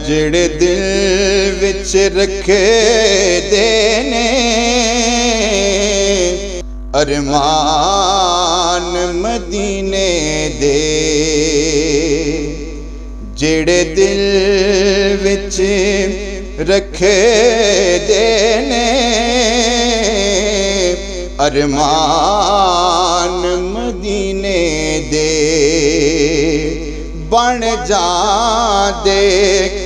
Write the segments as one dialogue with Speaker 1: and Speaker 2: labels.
Speaker 1: جڑے دل وچ رکھے دے نے ارمان مدینے دے جڑے دل وچ رکھے دے نے ارمان مدینے دے بن جاندے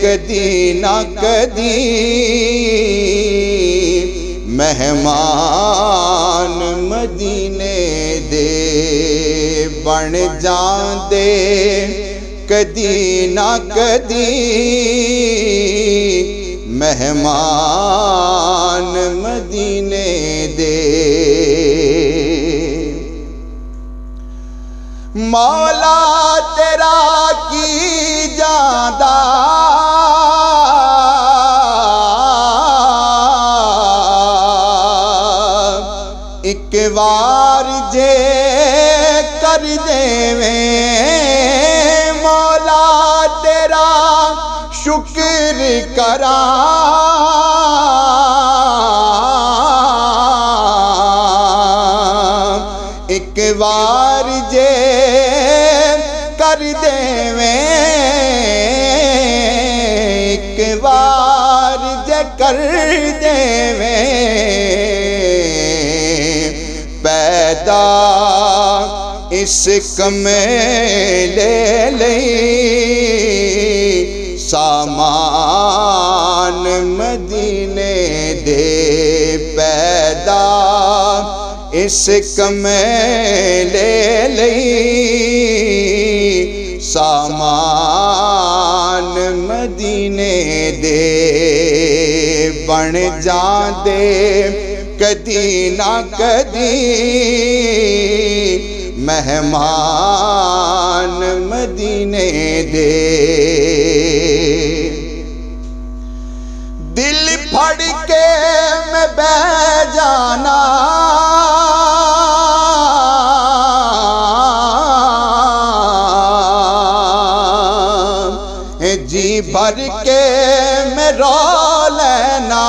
Speaker 1: کدی نہ کدی مہمان مدینے دے بن جاندے کدی نہ کدی مہمان مدینے دے مولا تیرا کی جاندہ ایک وار جے کر دیویں مولا تیرا شکر کراں ایک وار جے کر دیویں ایک وار جے کر دیویں پیدا اس کمیلے لئی سامان مدینے دے پیدا اس کمیلے لئی سامان مدینے دے بن جاندے کدی نہ کدی مہمان مدینے دے دل پھڑ کے میں بہ جانا جی بھر کے میں رو لینا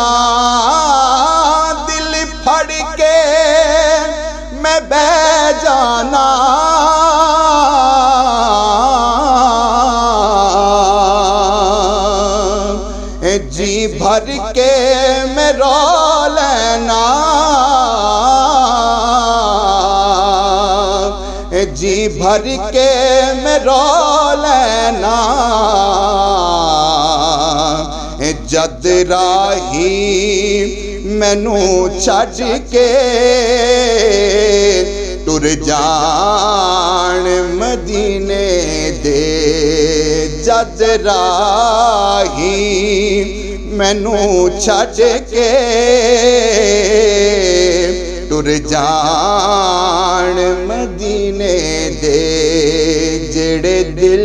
Speaker 1: دل پھڑ کے میں بہ جانا جی بھر کے میں رو لینا جی بھر کے میں رو لینا جد راہی مینوں چھڈ کے ٹر جان مدینے دے جد راہی مینوں چھڈ کے ٹر جان مدینے دے جڑے دل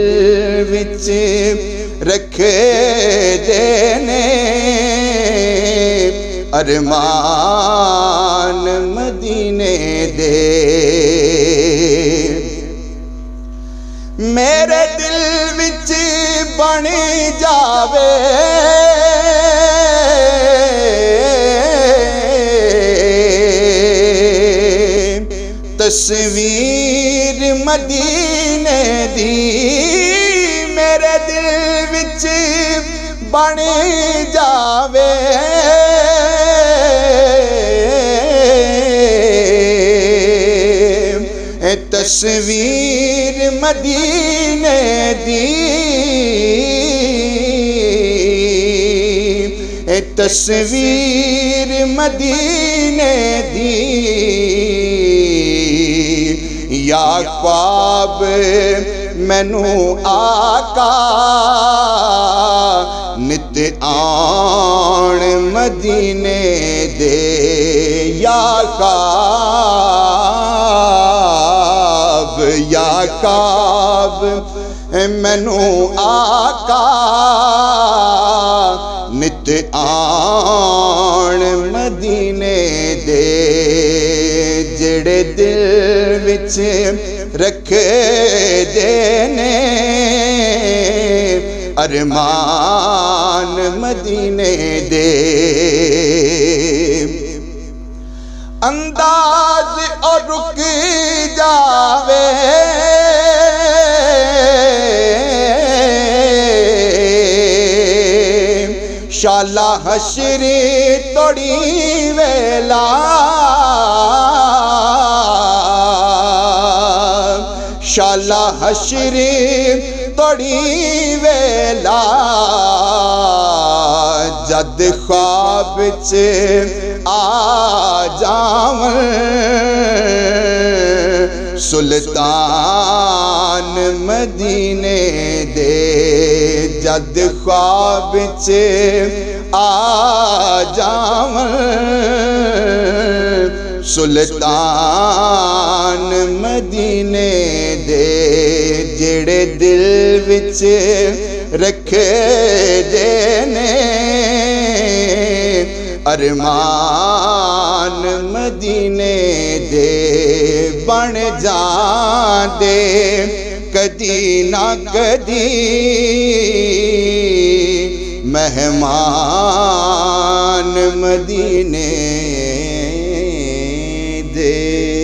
Speaker 1: وچ رکھے دے نے ارمان مدینے دے میرے دل وچ بن جاوے تصویر مدینے دی میرے دل وچ بن جاوے تصویر مدینے دی تصویر مدینے دی یا خواب مینوں آقا نت آن مدینے دے یا خواب مینوں آقا نت آن مدینے دے جڑے دل وچ رکھے دے نے ارمان مدینے دے انداز اور رک جاوے شالا حشری توڑی ویلا شالا حشری توڑی ویلا جد خواب چے آ جاون سلطان مدینے دے جد خواب چے آ جاون سلطان مدینے دے جڑے دل وچ رکھے دینے ارمان مدینے دے بن جان دے کدی نہ کدی مہمان مدینے دے